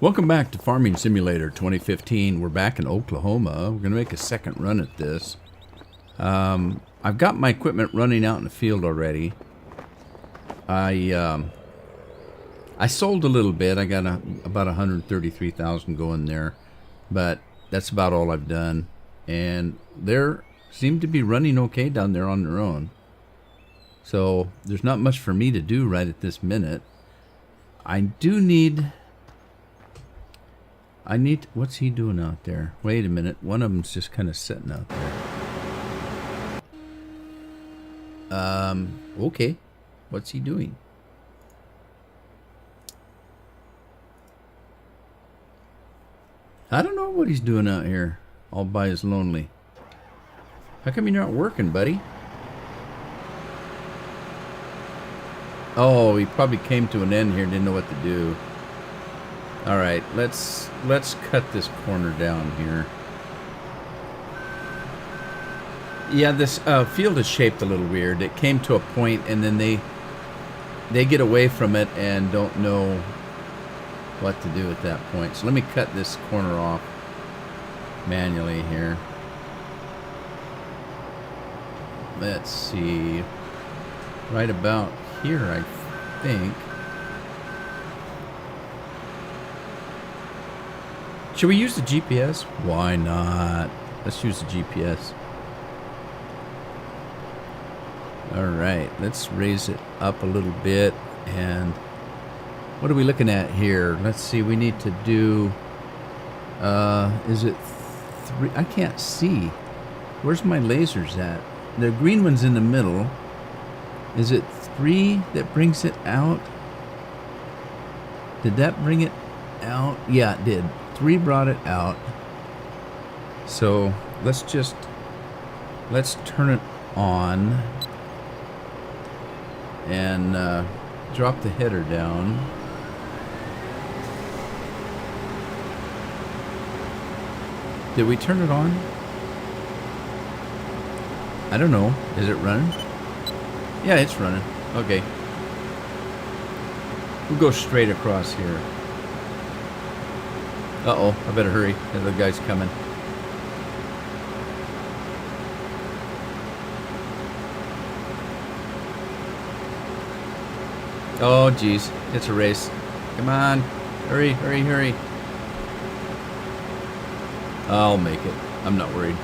Welcome back to Farming Simulator 2015. We're back in Oklahoma. We're going to make a second run at this. I've got my equipment running out in the field already. I sold a little bit. I got about 133,000 going there, but that's about all I've done. And they seem to be running okay down there on their own. So there's not much for me to do right at this minute. I need, what's he doing out there? Wait a minute. One of them's just kind of sitting out there. Okay. What's he doing? I don't know what he's doing out here, all by his lonely. How come you're not working, buddy? Oh, he probably came to an end here, didn't know what to do. All right, let's cut this corner down here. Yeah, this field is shaped a little weird. It came to a point, and then they get away from it and don't know what to do at that point. So let me cut this corner off manually here. Let's see. Right about here, I think. Should we use the GPS? Why not? Let's use the GPS. Alright, let's raise it up a little bit. And what are we looking at here? Let's see, we need to do, is it 3? I can't see. Where's my lasers at? The green one's in the middle. Is it 3 that brings it out? Did that bring it out? Yeah, it did. 3 brought it out. So let's turn it on and drop the header down. Did we turn it on? I don't know. Is it running? Yeah, it's running. Okay. We'll go straight across here. Uh-oh, I better hurry. The other guy's coming. Oh, geez. It's a race. Come on. Hurry, hurry, hurry. I'll make it. I'm not worried.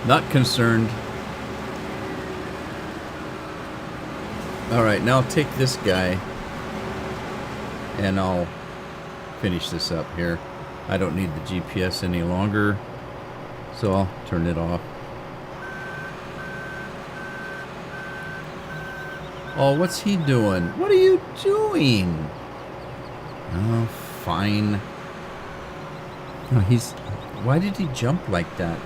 Not concerned. Alright, now I'll take this guy and I'll finish this up here. I don't need the GPS any longer, so I'll turn it off. Oh, what's he doing? What are you doing? Oh, fine. Oh, why did he jump like that?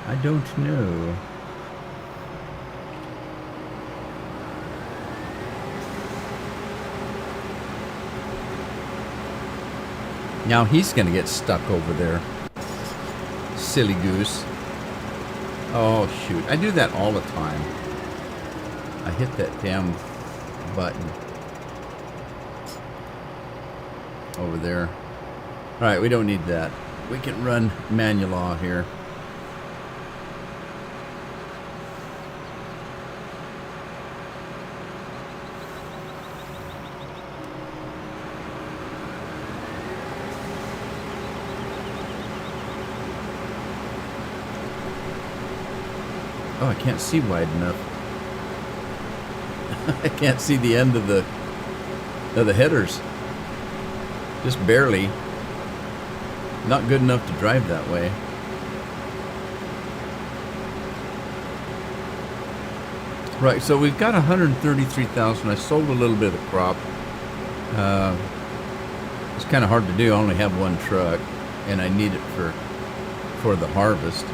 I don't know. Now he's gonna get stuck over there. Silly goose. Oh shoot, I do that all the time. I hit that damn button over there. Alright, we don't need that. We can run manual law here. Oh, I can't see wide enough. I can't see the end of the headers. Just barely. Not good enough to drive that way. Right, so we've got 133,000. I sold a little bit of crop. It's kind of hard to do. I only have one truck, and I need it for the harvest.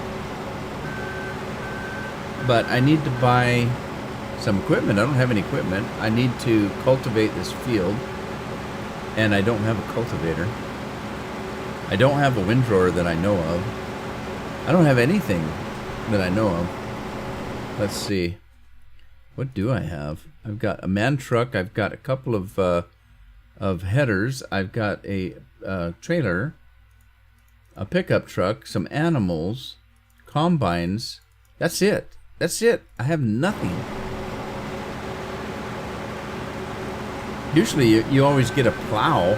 But I need to buy some equipment. I don't have any equipment. I need to cultivate this field, and I don't have a cultivator. I don't have a windrower that I know of. I don't have anything that I know of. Let's see. What do I have? I've got a man truck. I've got a couple of headers. I've got a trailer, a pickup truck, some animals, combines. That's it. That's it. I have nothing. Usually you always get a plow.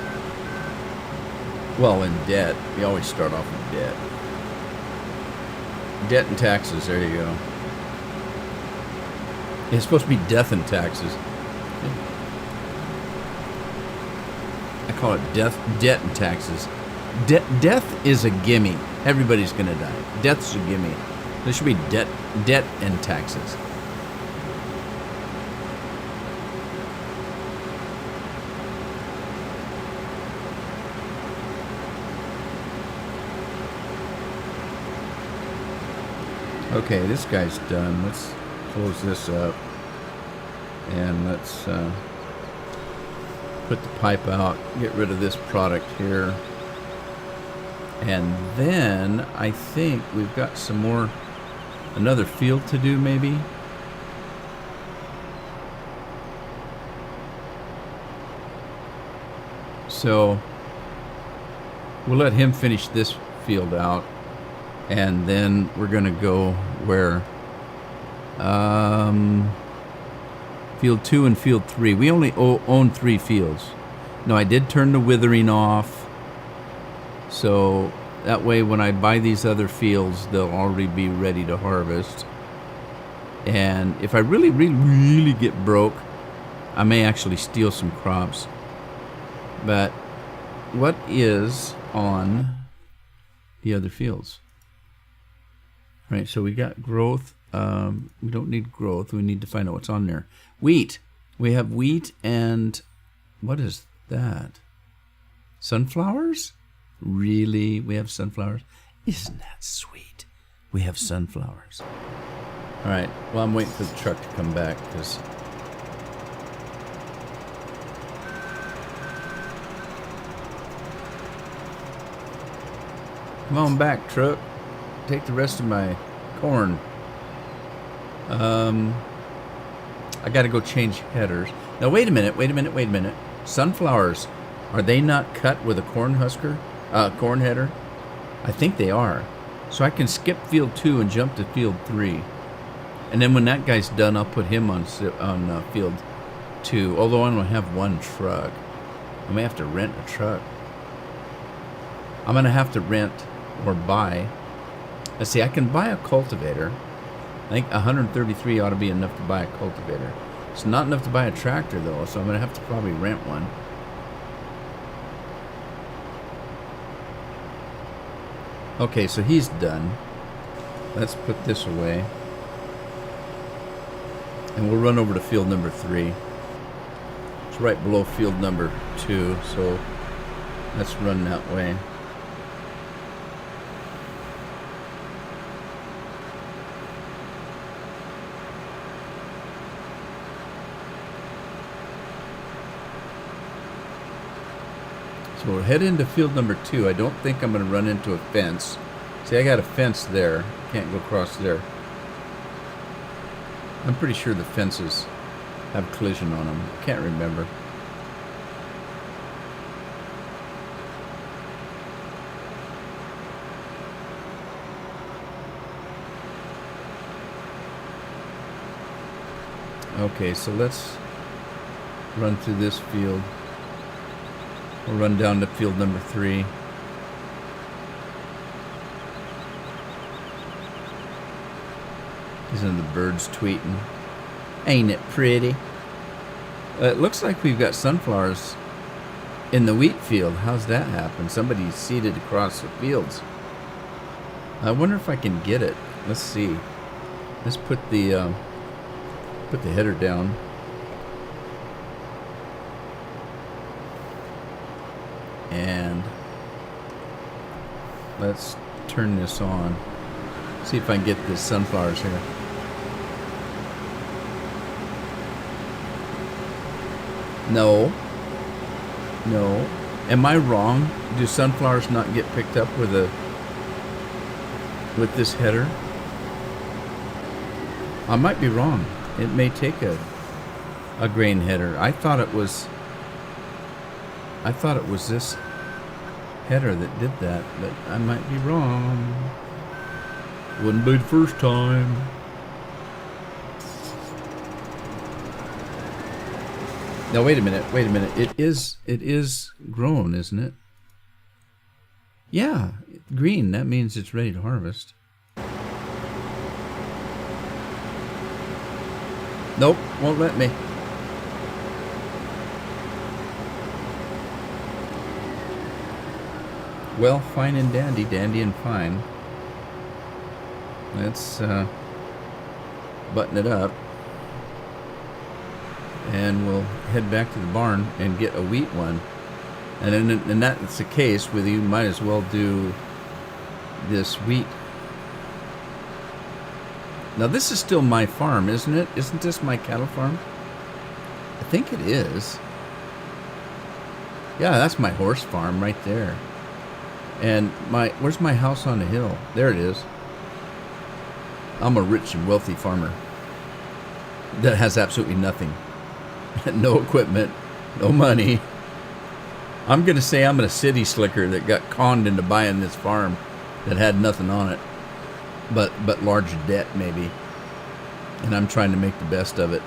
Well, in debt. You always start off with debt. Debt and taxes. There you go. It's supposed to be death and taxes. I call it death, debt and taxes. Death is a gimme. Everybody's going to die. Death's a gimme. There should be debt and taxes. Okay, this guy's done. Let's close this up. And let's put the pipe out. Get rid of this product here. And then I think we've got some more, another field to do maybe. So we'll let him finish this field out. And then we're going to go where field 2 and field 3. We only own 3 fields. Now I did turn the withering off. So that way when I buy these other fields, they'll already be ready to harvest. And if I really get broke, I may actually steal some crops. But what is on the other fields? Right, so we got growth. We don't need growth. We need to find out what's on there. Wheat. We have wheat and what is that? Sunflowers? Really? We have sunflowers? Isn't that sweet? We have sunflowers. All right. Well, I'm waiting for the truck to come back because come on back, truck. Take the rest of my corn. I got to go change headers. Now, wait a minute. Sunflowers, are they not cut with a corn husker? Corn header? I think they are. So I can skip field 2 and jump to field 3. And then when that guy's done, I'll put him on field 2. Although I don't have one truck. I may have to rent a truck. I'm going to have to rent or buy. Let's see, I can buy a cultivator. I think 133 ought to be enough to buy a cultivator. It's not enough to buy a tractor, though, so I'm going to have to probably rent one. Okay, so he's done. Let's put this away. And we'll run over to field number 3. It's right below field number 2, so let's run that way. So we'll head into field number 2. I don't think I'm going to run into a fence. See, I got a fence there. Can't go across there. I'm pretty sure the fences have collision on them. I can't remember. Okay, so let's run through this field. We'll run down to field number 3. Isn't the birds tweeting? Ain't it pretty? It looks like we've got sunflowers in the wheat field. How's that happen? Somebody seeded across the fields. I wonder if I can get it. Let's see. Let's put the header down. And let's turn this on. See if I can get the sunflowers here. No. Am I wrong? Do sunflowers not get picked up with this header? I might be wrong. It may take a grain header. I thought it was this header that did that, but I might be wrong. Wouldn't be the first time. Now wait a minute. It is grown, isn't it? Yeah, green. That means it's ready to harvest. Nope, won't let me. Well, fine and dandy, dandy and fine. Let's button it up. And we'll head back to the barn and get a wheat one. And that's the case with you, might as well do this wheat. Now this is still my farm, isn't it? Isn't this my cattle farm? I think it is. Yeah, that's my horse farm right there. And where's my house on the hill? There it is. I'm a rich and wealthy farmer that has absolutely nothing. No equipment, no money. I'm going to say I'm a city slicker that got conned into buying this farm that had nothing on it, but large debt maybe. And I'm trying to make the best of it.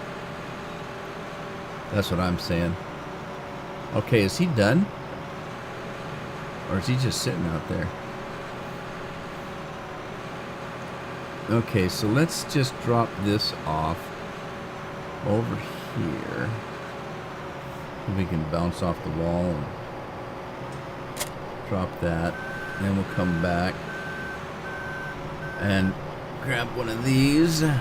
That's what I'm saying. Okay, is he done? Or is he just sitting out there? Okay, so let's just drop this off over here. We can bounce off the wall and drop that. Then we'll come back and grab one of these. And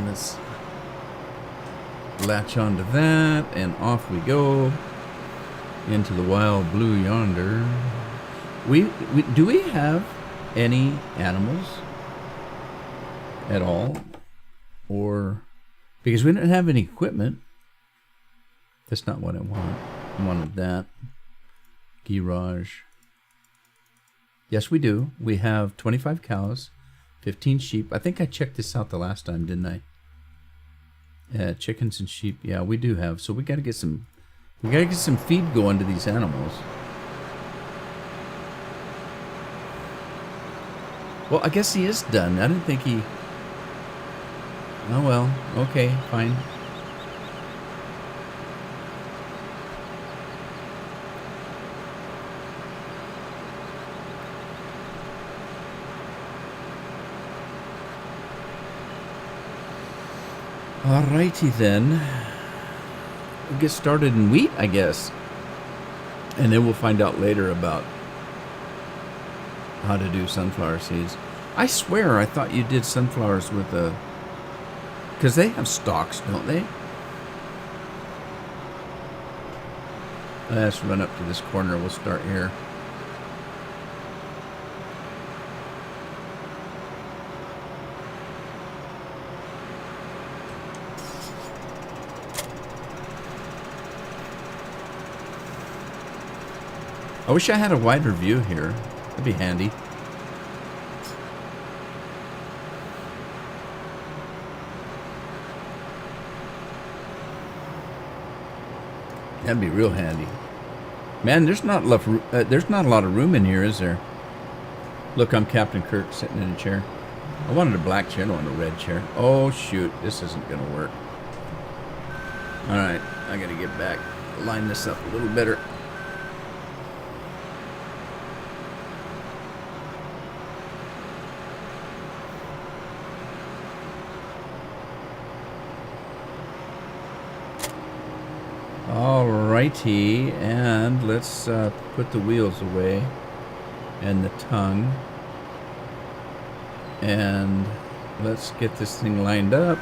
let's latch onto that, and off we go into the wild blue yonder. Do we have any animals at all? Or because we don't have any equipment. That's not what I want. I wanted that. Garage. Yes, we do. We have 25 cows, 15 sheep. I think I checked this out the last time, didn't I? Yeah, chickens and sheep. Yeah, we do have. So we got to get some. We got to get some feed going to these animals. Well, I guess he is done. I didn't think he. Oh well. Okay, fine. Alrighty then. We'll get started in wheat, I guess. And then we'll find out later about how to do sunflower seeds. I swear I thought you did sunflowers with a... Because they have stalks, don't they? Let's run up to this corner. We'll start here. I wish I had a wider view here. That'd be handy. That'd be real handy. Man, there's not a lot of room in here, is there? Look, I'm Captain Kirk sitting in a chair. I wanted a black chair, I don't want a red chair. Oh shoot, this isn't gonna work. Alright, I gotta get back. Line this up a little better. Alrighty, and let's put the wheels away and the tongue, and let's get this thing lined up.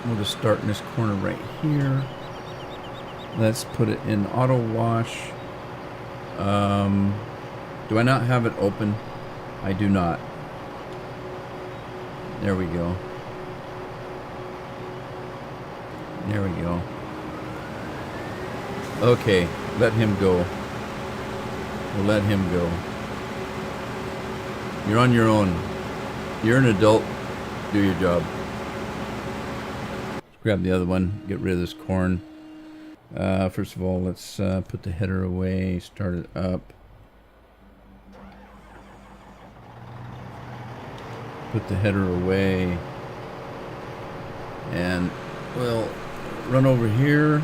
We'll just start in this corner right here. Let's put it in auto wash. Do I not have it open? I do not. There we go. There we go. Okay, let him go. We'll let him go. You're on your own. You're an adult. Do your job. Let's grab the other one. Get rid of this corn. First of all, let's put the header away. Start it up. Put the header away. And we'll run over here.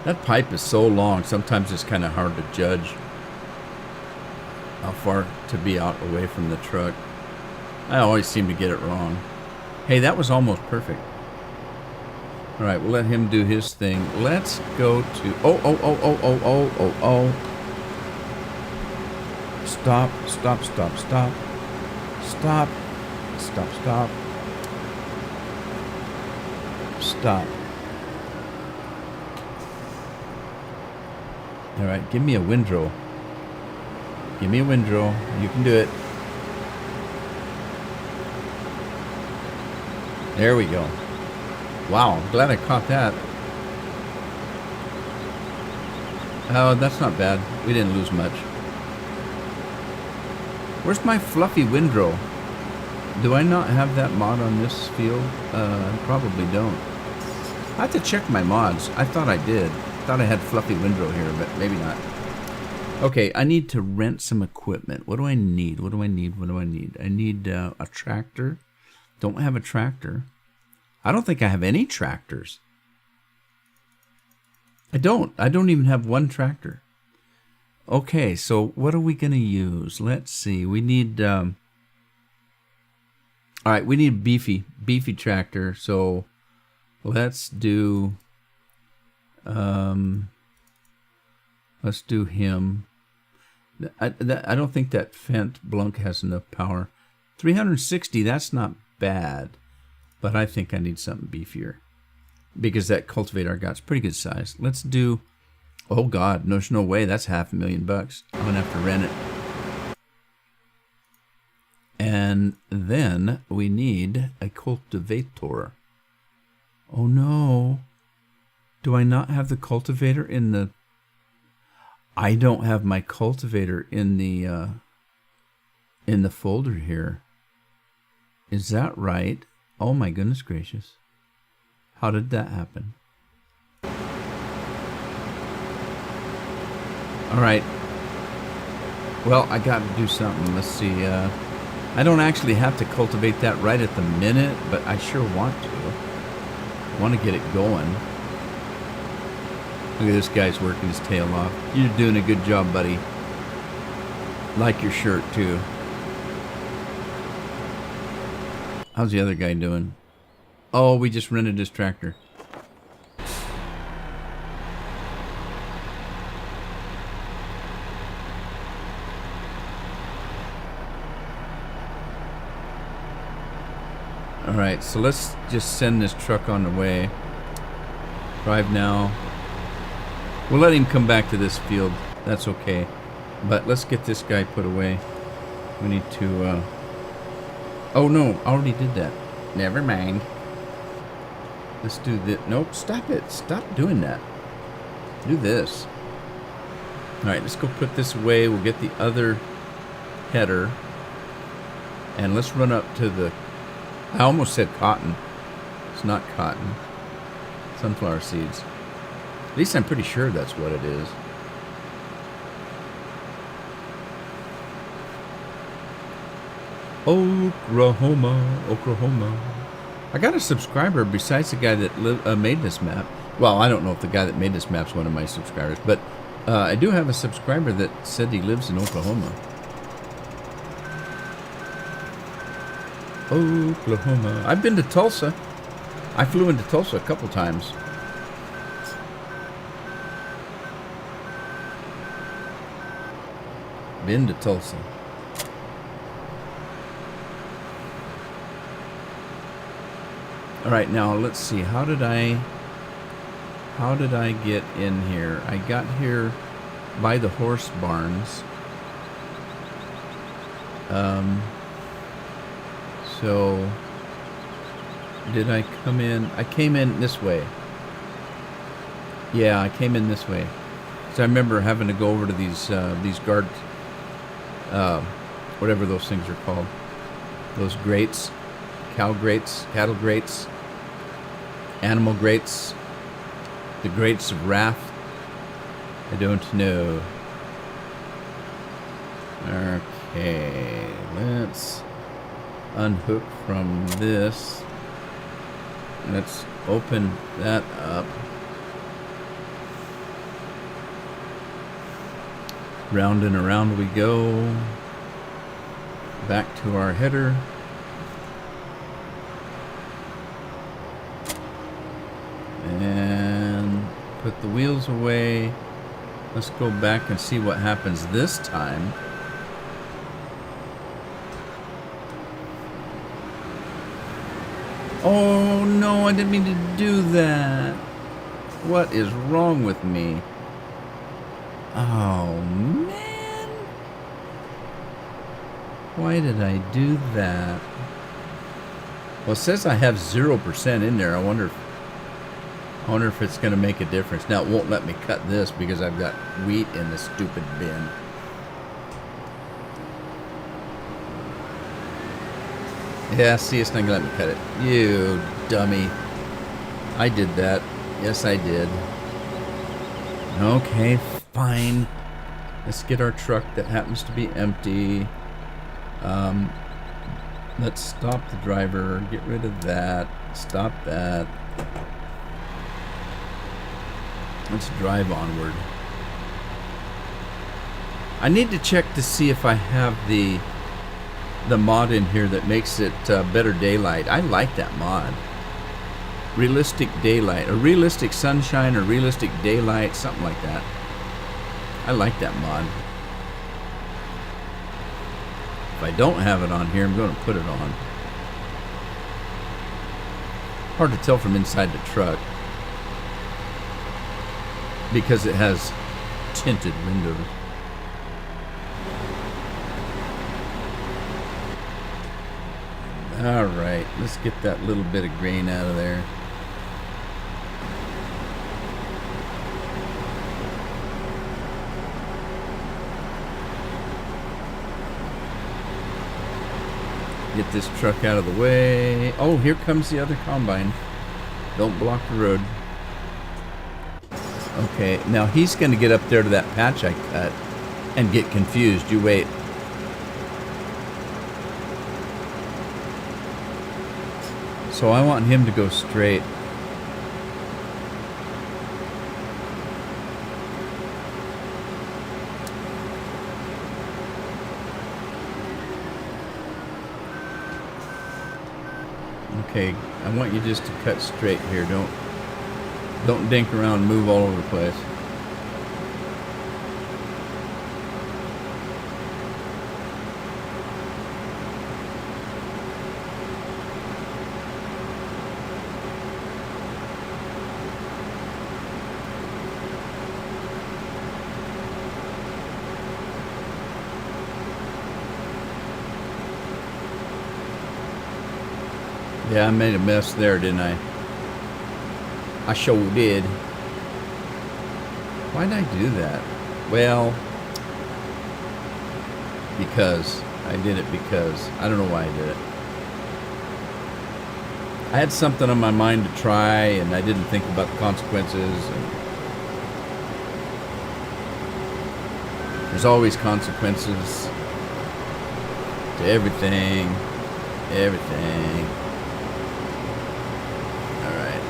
That pipe is so long, sometimes it's kind of hard to judge how far to be out away from the truck. I always seem to get it wrong. Hey, that was almost perfect. All right, we'll let him do his thing. Let's go to... Oh. Stop. Stop. All right, give me a windrow. Give me a windrow. You can do it. There we go. Wow, I'm glad I caught that. Oh, that's not bad. We didn't lose much. Where's my fluffy windrow? Do I not have that mod on this field? I probably don't. I have to check my mods. I thought I did. Thought I had fluffy windrow here, but maybe not. Okay, I need to rent some equipment. What do I need? I need a tractor. Don't have a tractor. I don't think I have any tractors. I don't even have one tractor. Okay, so what are we going to use? Let's see. We need... all right, we need beefy tractor. So let's do... let's do him. I don't think that Fendt Blunk has enough power. 360, that's not bad. But I think I need something beefier. Because that cultivator I got's pretty good size. Let's do... Oh God, there's no way. That's $500,000. I'm going to have to rent it. And then we need a cultivator. Oh no. Do I not have the cultivator in the... I don't have my cultivator in the folder here. Is that right? Oh my goodness gracious. How did that happen? All right. Well, I got to do something. Let's see. I don't actually have to cultivate that right at the minute, but I sure want to. I want to get it going. Look at this guy's working his tail off. You're doing a good job, buddy. Like your shirt, too. How's the other guy doing? Oh, we just rented his tractor. Alright, so let's just send this truck on the way. Drive now. We'll let him come back to this field. That's okay. But let's get this guy put away. We need to... Oh no, I already did that. Never mind. Let's do this. Nope, stop it. Stop doing that. Do this. Alright, let's go put this away. We'll get the other header. And let's run up to the... I almost said cotton. It's not cotton. Sunflower seeds. At least I'm pretty sure that's what it is. Oklahoma. I got a subscriber besides the guy that made this map. Well, I don't know if the guy that made this map's one of my subscribers, but I do have a subscriber that said he lives in Oklahoma. Oklahoma. I've been to Tulsa. I flew into Tulsa a couple times. Been to Tulsa. All right, now let's see. How did I get in here? I got here by the horse barns. So did I come in? I came in this way. Yeah, I came in this way. So I remember having to go over to these guard, whatever those things are called. Those grates, cattle grates, animal grates, the grates of wrath. I don't know. Okay, let's unhook from this. Let's open that up. Round and around we go. Back to our header. And put the wheels away. Let's go back and see what happens this time. Oh no, I didn't mean to do that. What is wrong with me? Oh man. Why did I do that? Well, it says I have 0% in there. I wonder if it's going to make a difference. Now, it won't let me cut this because I've got wheat in the stupid bin. Yeah, see, it's not going to let me cut it. You dummy. I did that. Yes, I did. Okay, fine. Let's get our truck that happens to be empty. Let's stop the driver. Get rid of that. Stop that. Let's drive onward. I need to check to see if I have the mod in here that makes it better daylight. I like that mod. Realistic daylight, or realistic sunshine, or realistic daylight, something like that. I like that mod. If I don't have it on here, I'm going to put it on. Hard to tell from inside the truck because it has tinted windows. Alright, let's get that little bit of grain out of there. Get this truck out of the way. Oh, here comes the other combine. Don't block the road. Okay, now he's going to get up there to that patch I cut and get confused. You wait. So I want him to go straight. Okay, I want you just to cut straight here. Don't dink around and move all over the place. Yeah, I made a mess there, didn't I? I sure did. Why did I do that? Well, because. I did it because. I don't know why I did it. I had something on my mind to try, and I didn't think about the consequences. And there's always consequences to everything. Everything.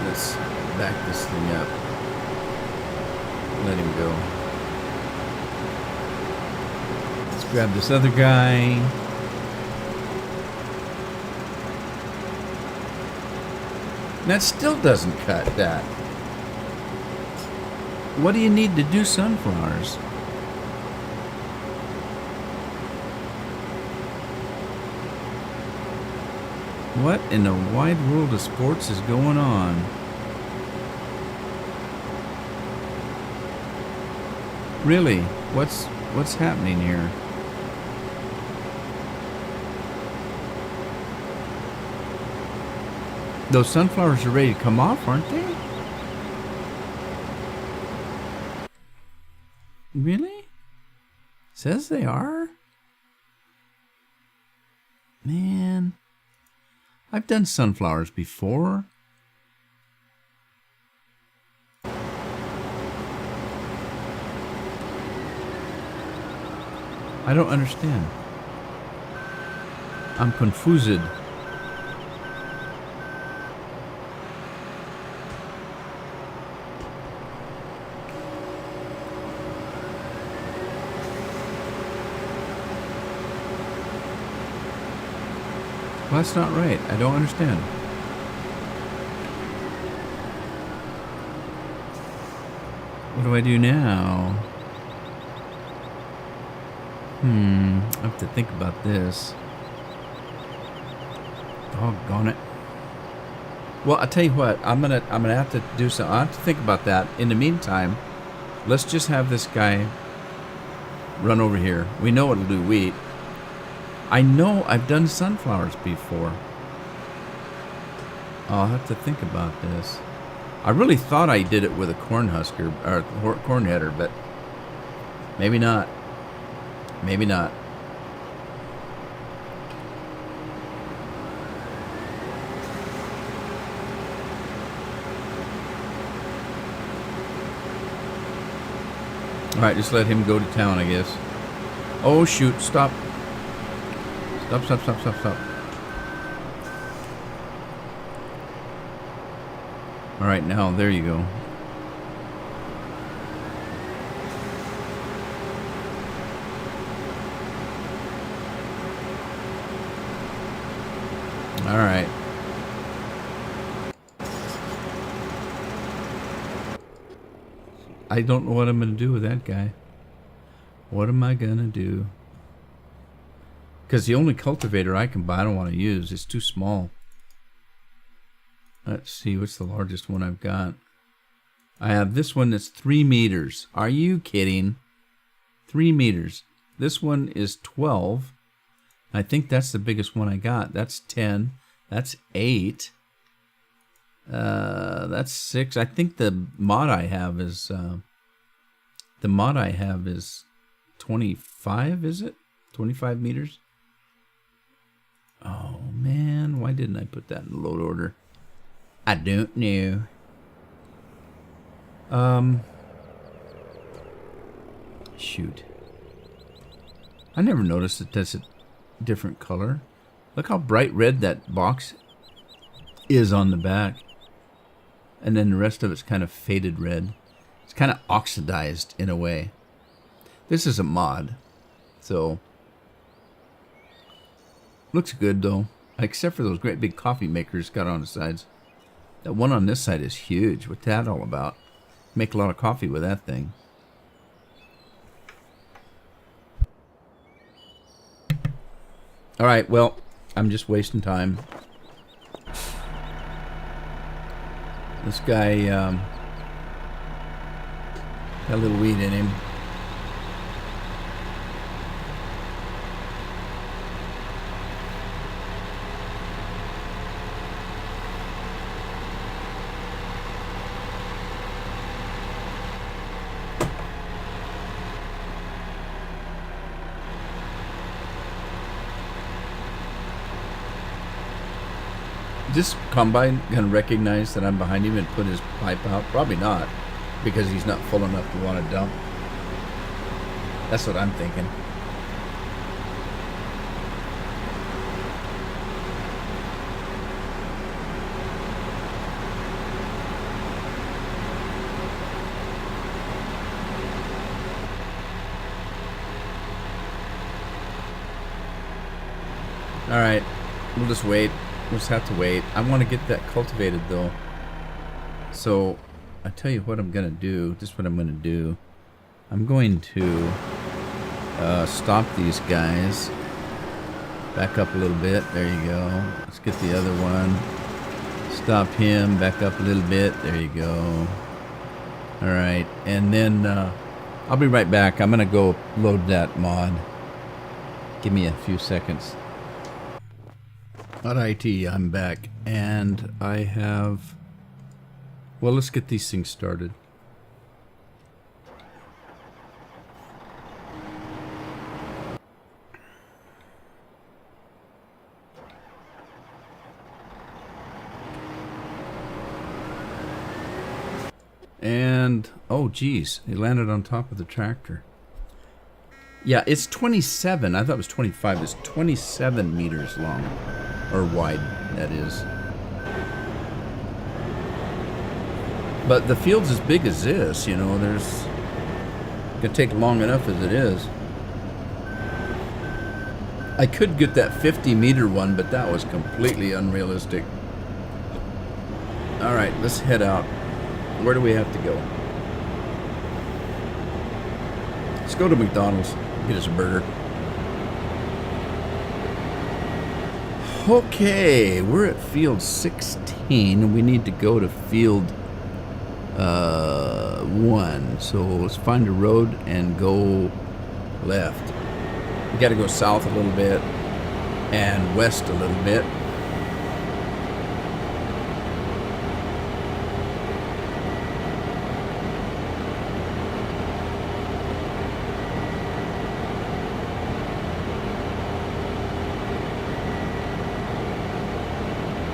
Let's back this thing up. Let him go. Let's grab this other guy. That still doesn't cut that. What do you need to do sunflowers? What in the wide world of sports is going on? Really? What's happening here? Those sunflowers are ready to come off, aren't they? Really? Says they are? Man. I've done sunflowers before. I don't understand. I'm confused. Well, that's not right. I don't understand. What do I do now? I have to think about this. Doggone it. Well, I'll tell you what. I'm gonna have to do something. I have to think about that. In the meantime, let's just have this guy run over here. We know it'll do wheat. I know I've done sunflowers before. I'll have to think about this. I really thought I did it with a corn husker or corn header, but maybe not. Maybe not. All right, just let him go to town, I guess. Oh shoot! Stop. Stop. All right, now there you go. All right. I don't know what I'm going to do with that guy. What am I going to do? Because the only cultivator I can buy, I don't want to use. It's too small. Let's see, what's the largest one I've got? I have this one that's 3 meters. Are you kidding? 3 meters. This one is 12. I think that's the biggest one I got. That's 10. That's 8. That's 6. I think the mod I have is 25. Is it 25 meters? Oh man, why didn't I put that in load order? I don't know. Shoot. I never noticed that that's a different color. Look how bright red that box is on the back. And then the rest of it's kind of faded red. It's kind of oxidized in a way. This is a mod. So, looks good though. Except for those great big coffee makers got on the sides. That one on this side is huge. What's that all about? Make a lot of coffee with that thing. Alright, well, I'm just wasting time. This guy got a little weed in him. This combine gonna recognize that I'm behind him and put his pipe out? Probably not, because he's not full enough to want to dump. That's what I'm thinking. All right, we'll just wait. We'll just have to wait. I want to get that cultivated though. So I tell you what I'm gonna do. This is what I'm gonna do. I'm going to stop these guys. Back up a little bit. There you go. Let's get the other one. Stop him. Back up a little bit. There you go. All right. And then I'll be right back. I'm going to go load that mod. Give me a few seconds. Alright, I'm back. And I have... Well, let's get these things started. And, oh geez, it landed on top of the tractor. Yeah, it's 27. I thought it was 25. It's 27 meters long. Or wide, that is. But the field's as big as this, you know, there's... Gonna take long enough as it is. I could get that 50-meter one, but that was completely unrealistic. Alright, let's head out. Where do we have to go? Let's go to McDonald's. Get us a burger. Okay, we're at field 16, and we need to go to field 1. So let's find a road and go left. We got to go south a little bit and west a little bit.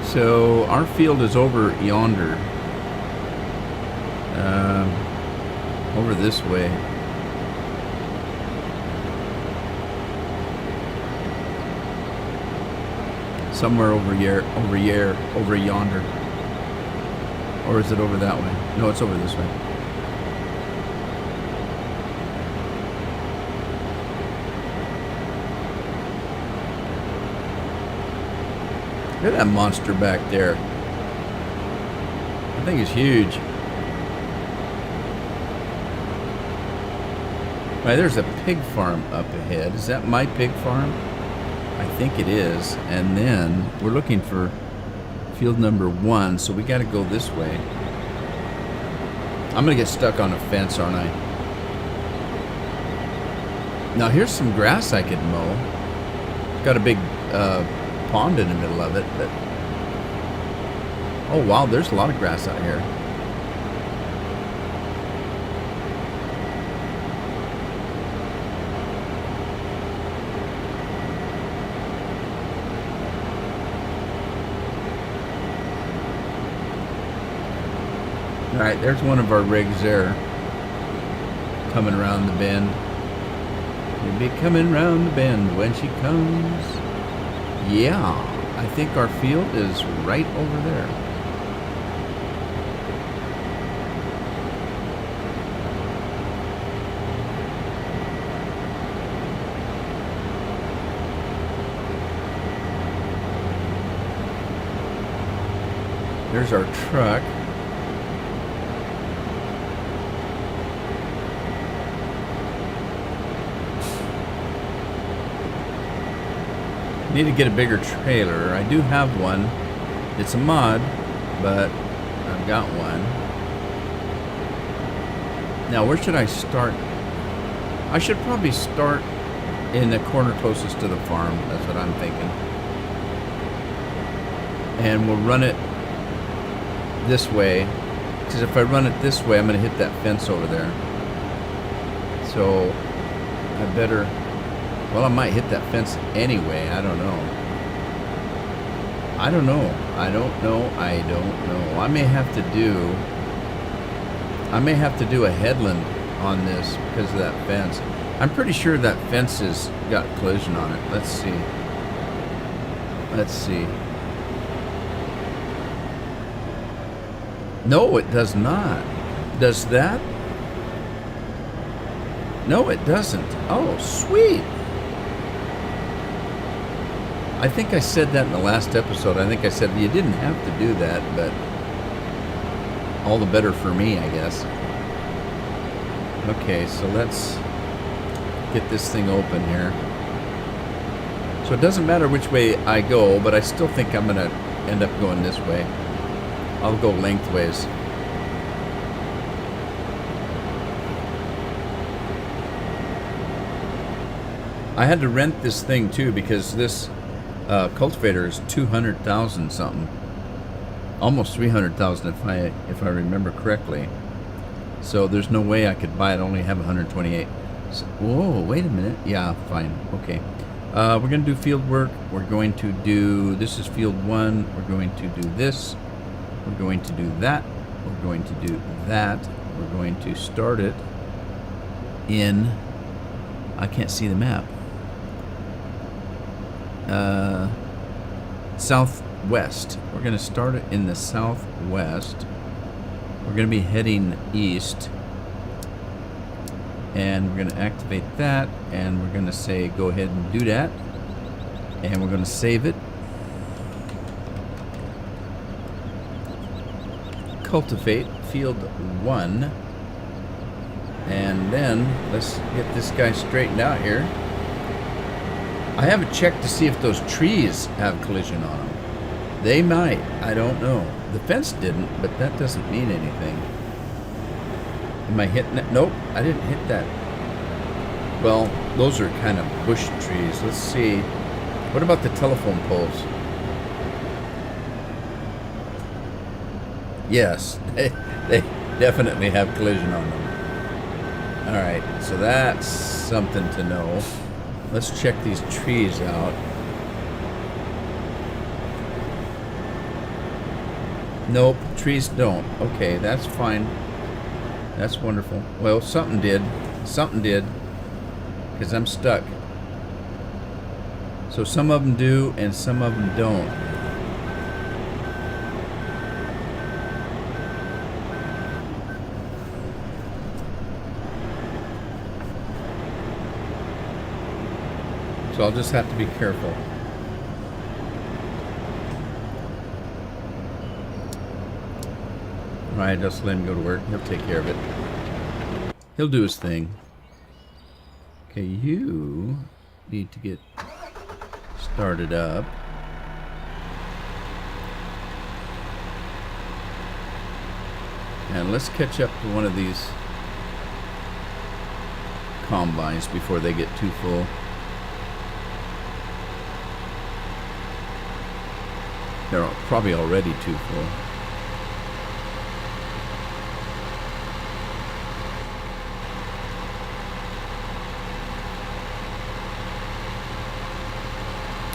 So our field is over yonder, over this way. Somewhere over yonder. Or is it over that way? No, it's over this way. Look at that monster back there. That thing is huge. Right, there's a pig farm up ahead. Is that my pig farm? I think it is. And then we're looking for field number 1, so we got to go this way. I'm going to get stuck on a fence, aren't I? Now here's some grass I could mow. Got a big pond in the middle of it, but oh wow, there's a lot of grass out here. All right, there's one of our rigs there, coming around the bend. She'll be coming around the bend when she comes. Yeah, I think our field is right over there. There's our truck. Need to get a bigger trailer. I do have one. It's a mod, but I've got one. Now, where should I start? I should probably start in the corner closest to the farm. That's what I'm thinking. And we'll run it this way, because if I run it this way, I'm going to hit that fence over there. So I better... Well, I might hit that fence anyway. I don't know. I don't know. I may have to do a headland on this because of that fence. I'm pretty sure that fence has got collision on it. Let's see. No, it does not. Does that? No, it doesn't. Oh, sweet. I think I said that in the last episode. I think I said you didn't have to do that, but all the better for me, I guess. Okay, so let's get this thing open here. So it doesn't matter which way I go, but I still think I'm going to end up going this way. I'll go lengthways. I had to rent this thing too because this cultivator is 200,000 something, almost 300,000 if I remember correctly. So there's no way I could buy it. I only have 128. So, whoa, wait a minute. Yeah, fine. Okay. We're going to do field work. We're going to do, this is field 1. We're going to do this. We're going to do that. We're going to do that. We're going to start it in, I can't see the map, southwest. We're going to start it in the southwest. We're going to be heading east. And we're going to activate that. And we're going to say go ahead and do that. And we're going to save it. Cultivate field 1. And then let's get this guy straightened out here. I haven't checked to see if those trees have collision on them. They might. I don't know. The fence didn't, but that doesn't mean anything. Am I hitting it? Nope, I didn't hit that. Well, those are kind of bush trees. Let's see. What about the telephone poles? Yes, they definitely have collision on them. Alright, so that's something to know. Let's check these trees out. Nope, trees don't. Okay, that's fine. That's wonderful. Well, something did. Something did. Because I'm stuck. So some of them do and some of them don't. So I'll just have to be careful. Alright, just let him go to work. He'll take care of it. He'll do his thing. Okay, you need to get started up. And let's catch up to one of these combines before they get too full. They're probably already too full.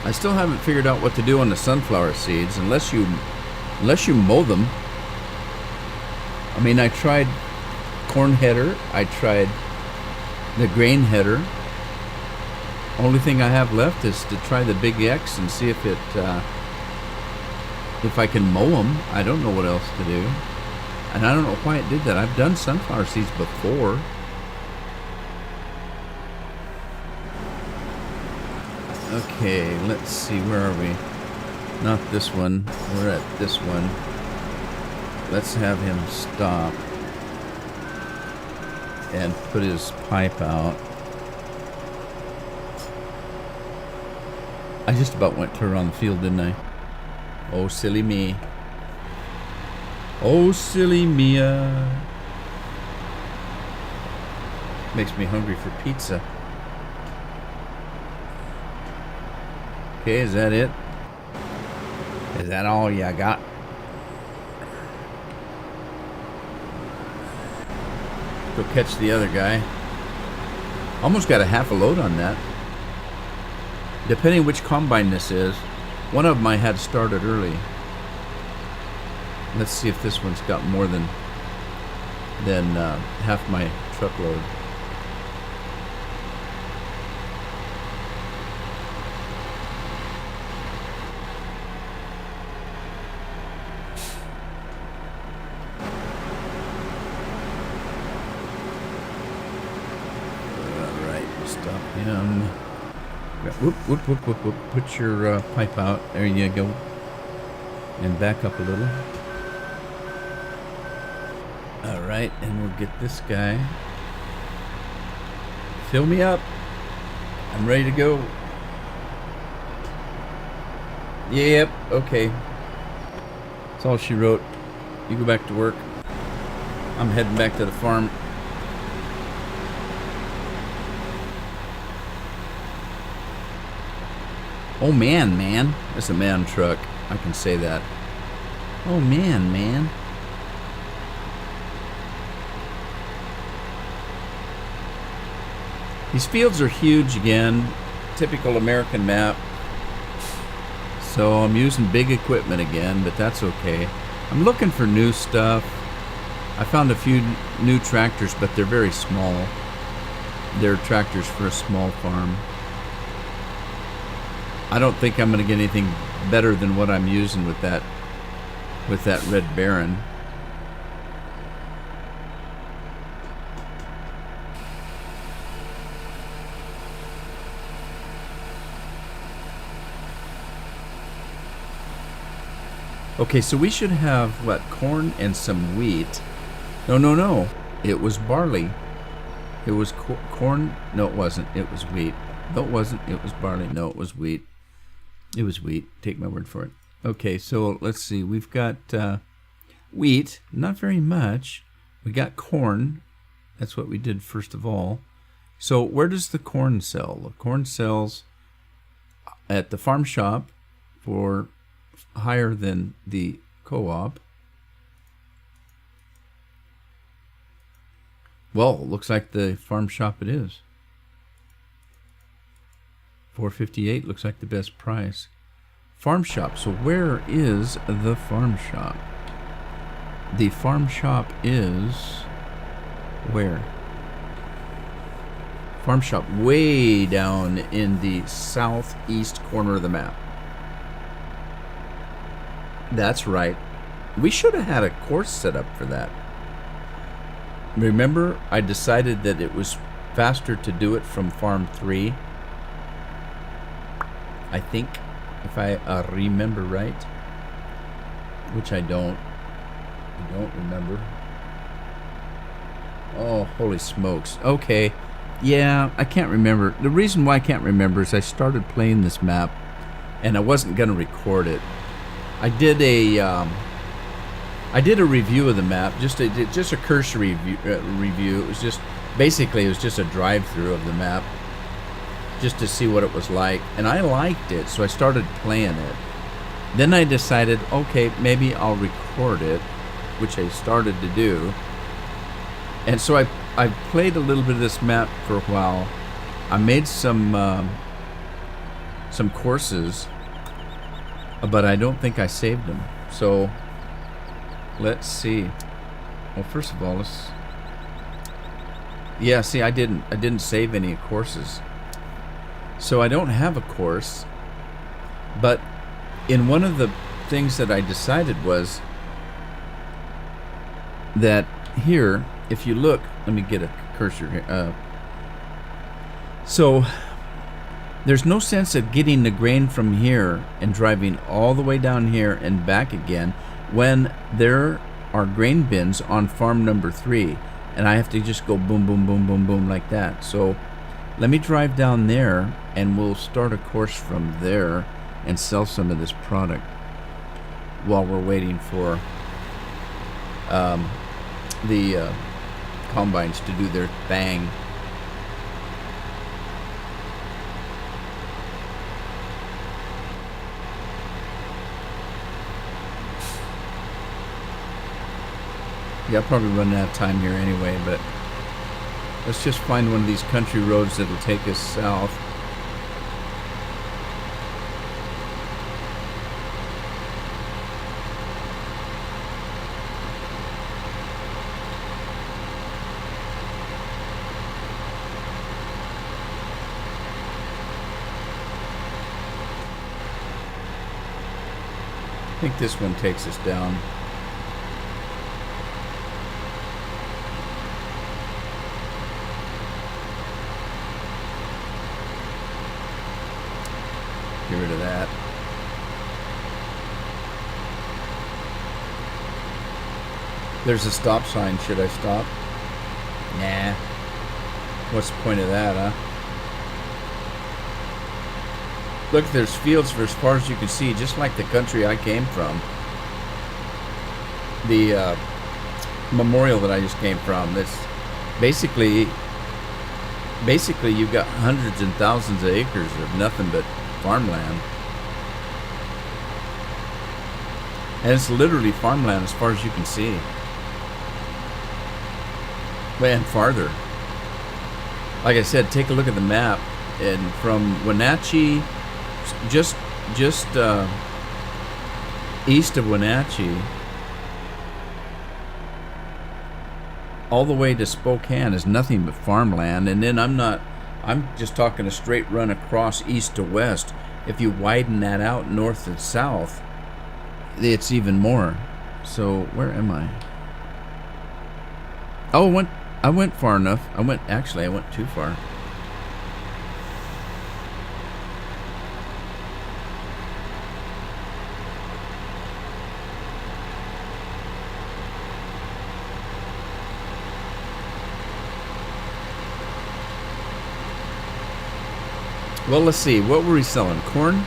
I still haven't figured out what to do on the sunflower seeds unless you mow them. I mean, I tried corn header, I tried the grain header. Only thing I have left is to try the Big X and see if it if I can mow them. I don't know what else to do. And I don't know why it did that. I've done sunflower seeds before. Okay, let's see, where are we? Not this one. We're at this one. Let's have him stop and put his pipe out. I just about went to her on the field, didn't I? Oh, silly me. Oh, silly Mia. Makes me hungry for pizza. Okay, is that it? Is that all you got? Go catch the other guy. Almost got a half a load on that. Depending which combine this is. One of them I had started early. Let's see if this one's got more than half my truckload. Stop him. Whoop, whoop, whoop, whoop, whoop. Put your pipe out. There you go. And back up a little. Alright, and we'll get this guy. Fill me up. I'm ready to go. Yep, okay. That's all she wrote. You go back to work. I'm heading back to the farm. Oh man. That's a man truck. I can say that. Oh man. These fields are huge again. Typical American map. So I'm using big equipment again, but that's okay. I'm looking for new stuff. I found a few new tractors, but they're very small. They're tractors for a small farm. I don't think I'm going to get anything better than what I'm using with that Red Baron. Okay, so we should have, what, corn and some wheat. No. It was barley. It was corn. No, it wasn't. It was wheat. No, it wasn't. It was barley. No, it was wheat. It was wheat. Take my word for it. Okay, so let's see. We've got wheat. Not very much. We got corn. That's what we did first of all. So where does the corn sell? The corn sells at the farm shop for higher than the co-op. Well, looks like the farm shop it is. $4.58 looks like the best price. Farm shop. So where is the farm shop? The farm shop is where? Farm shop way down in the southeast corner of the map. That's right. We should have had a course set up for that. Remember, I decided that it was faster to do it from Farm 3. I think, if I remember right. Which I don't. I don't remember. Oh, holy smokes. Okay. Yeah, I can't remember. The reason why I can't remember is I started playing this map and I wasn't going to record it. I did a review of the map, just a cursory review. It was just basically it was just a drive-through of the map, just to see what it was like, and I liked it, so I started playing it. Then I decided, okay, maybe I'll record it, which I started to do. And so I played a little bit of this map for a while. I made some courses, but I don't think I saved them. So let's see. Well, first of all, yeah, see, I didn't save any courses. So I don't have a course. But in one of the things that I decided was that here, if you look, let me get a cursor here. So there's no sense of getting the grain from here and driving all the way down here and back again when there are grain bins on farm number 3, and I have to just go boom, boom, boom, boom, boom like that. So let me drive down there and we'll start a course from there and sell some of this product while we're waiting for the combines to do their thing. Yeah, I'll probably run out of time here anyway, but let's just find one of these country roads that'll take us south. I think this one takes us down. Get rid of that. There's a stop sign. Should I stop? Nah. What's the point of that, huh? Look, there's fields for as far as you can see, just like the country I came from. The memorial that I just came from. That's basically you've got hundreds and thousands of acres of nothing but farmland. And it's literally farmland as far as you can see. And farther. Like I said, take a look at the map. And from Wenatchee, just east of Wenatchee, all the way to Spokane is nothing but farmland. And then I'm just talking a straight run across east to west. If you widen that out north and south, it's even more. So where am I? Oh, I went far enough. I went too far. Well, let's see. What were we selling? Corn?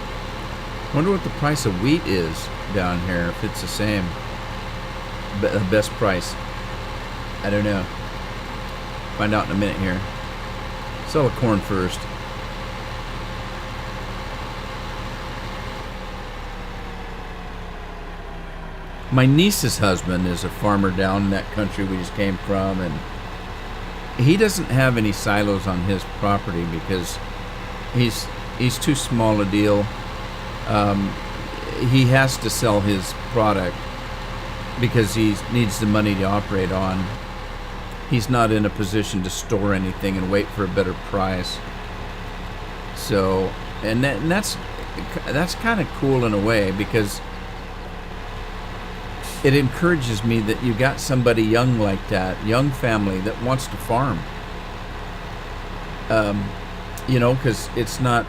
Wonder what the price of wheat is down here, if it's the same. The best price. I don't know. Find out in a minute here. Sell the corn first. My niece's husband is a farmer down in that country we just came from, and he doesn't have any silos on his property because he's too small a deal. He has to sell his product because he needs the money to operate on. He's not in a position to store anything and wait for a better price. So, and that's kind of cool in a way, because it encourages me that you got somebody young like that, young family that wants to farm. Because it's not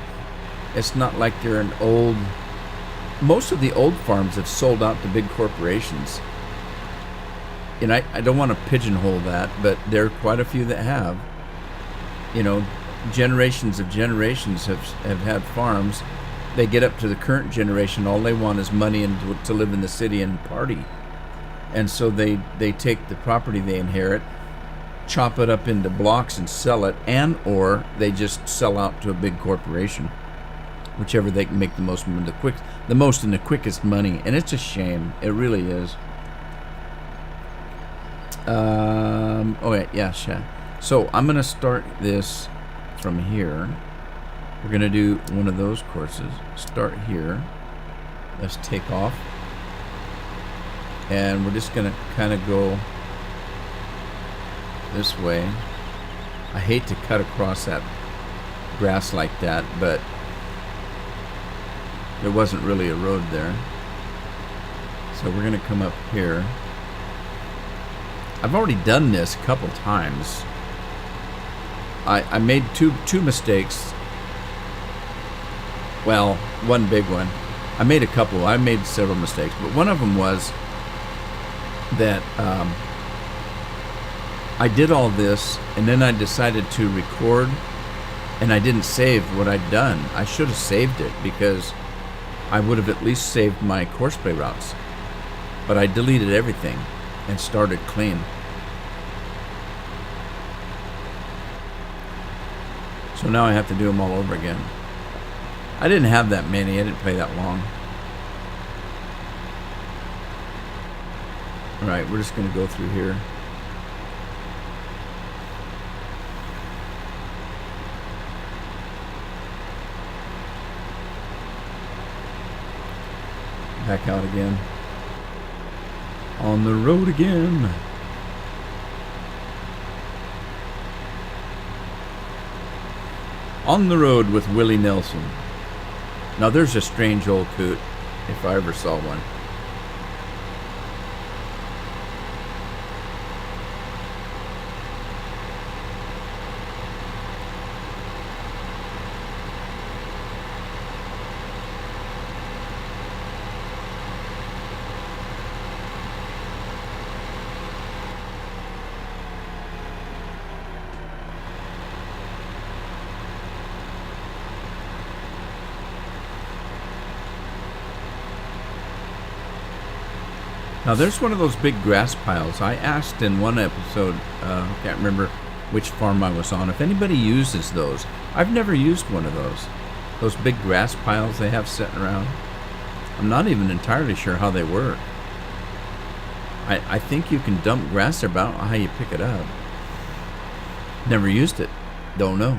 like they're an old. Most of the old farms have sold out to big corporations. And I don't want to pigeonhole that, but there are quite a few that have. Generations of generations have had farms. They get up to the current generation, all they want is money and to live in the city and party. And so they take the property they inherit, chop it up into blocks and sell it, or they just sell out to a big corporation, whichever they can make the most and the quickest money. And it's a shame. It really is. Sure. So I'm gonna start this from here. We're gonna do one of those courses. Start here. Let's take off. And we're just gonna kind of go this way. I hate to cut across that grass like that, but there wasn't really a road there. So we're gonna come up here. I've already done this a couple times. I made two mistakes. Well, one big one. I made several mistakes, but one of them was that I did all this, and then I decided to record, and I didn't save what I'd done. I should have saved it, because I would have at least saved my course play routes. But I deleted everything and started clean. So now I have to do them all over again. I didn't have that many. I didn't play that long. Alright, we're just going to go through here. Back out again. On the road again. On the road with Willie Nelson. Now there's a strange old coot, if I ever saw one. Now there's one of those big grass piles. I asked in one episode, I can't remember which farm I was on, if anybody uses those. I've never used one of those. Those big grass piles they have sitting around. I'm not even entirely sure how they work. I think you can dump grass there, but I don't know how you pick it up. Never used it. Don't know.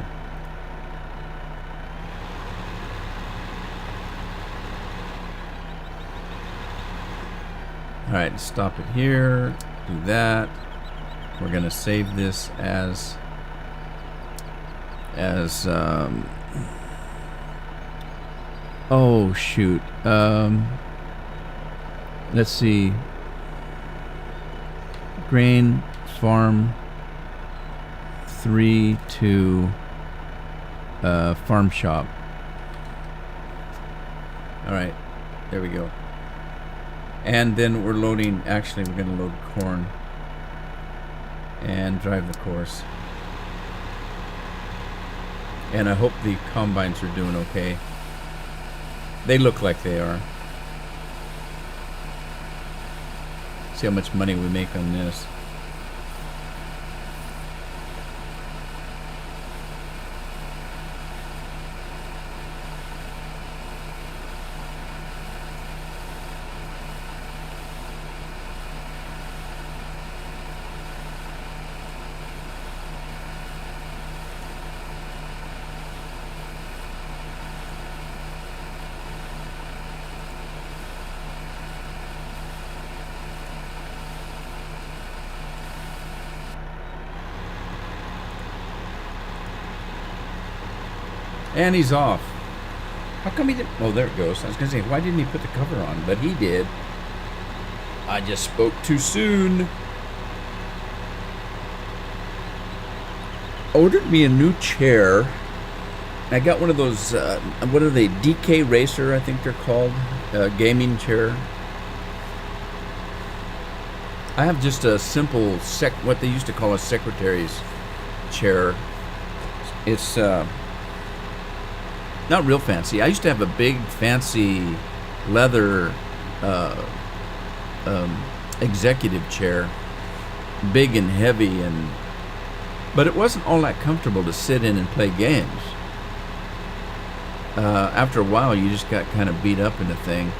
Alright, stop it here. Do that. We're going to save this as oh shoot. Let's see. Grain farm 3 to farm shop. Alright, there we go. And then we're loading, actually we're going to load corn and drive the course. And I hope the combines are doing okay. They look like they are. See how much money we make on this. And he's off. How come he didn't? Oh, there it goes. I was going to say, why didn't he put the cover on? But he did. I just spoke too soon. Ordered me a new chair. I got one of those, what are they? DK Racer, I think they're called. Gaming chair. I have just a simple, what they used to call a secretary's chair. It's, not real fancy. I used to have a big fancy leather executive chair, big and heavy, but it wasn't all that comfortable to sit in and play games. After a while, you just got kind of beat up in the thing.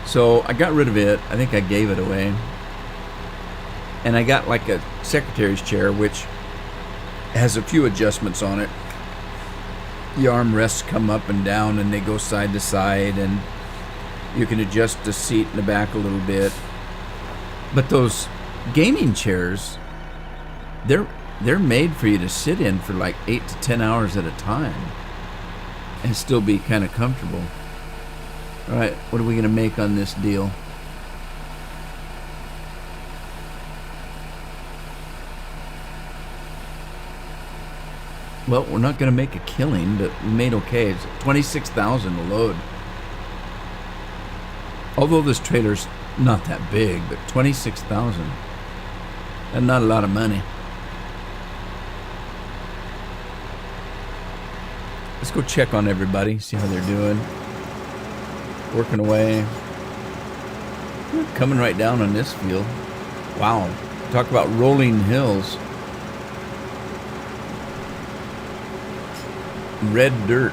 So I got rid of it. I think I gave it away, and I got like a secretary's chair, which has a few adjustments on it. The armrests come up and down and they go side to side, and you can adjust the seat in the back a little bit. But those gaming chairs, they're made for you to sit in for like 8 to 10 hours at a time and still be kind of comfortable. All right, what are we going to make on this deal? Well, we're not going to make a killing, but we made okay. It's $26,000 a load. Although this trailer's not that big, but $26,000. That's not a lot of money. Let's go check on everybody, see how they're doing. Working away. Coming right down on this field. Wow. Talk about rolling hills. Red dirt.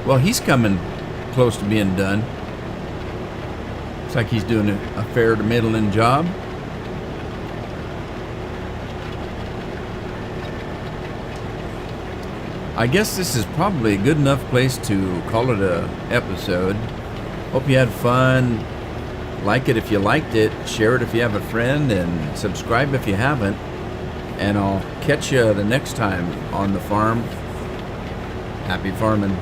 Well, he's coming close to being done. Looks like he's doing a fair to middling job. I guess this is probably a good enough place to call it a episode. Hope you had fun. Like it if you liked it, share it if you have a friend, and subscribe if you haven't. And I'll catch you the next time on the farm. Happy farming.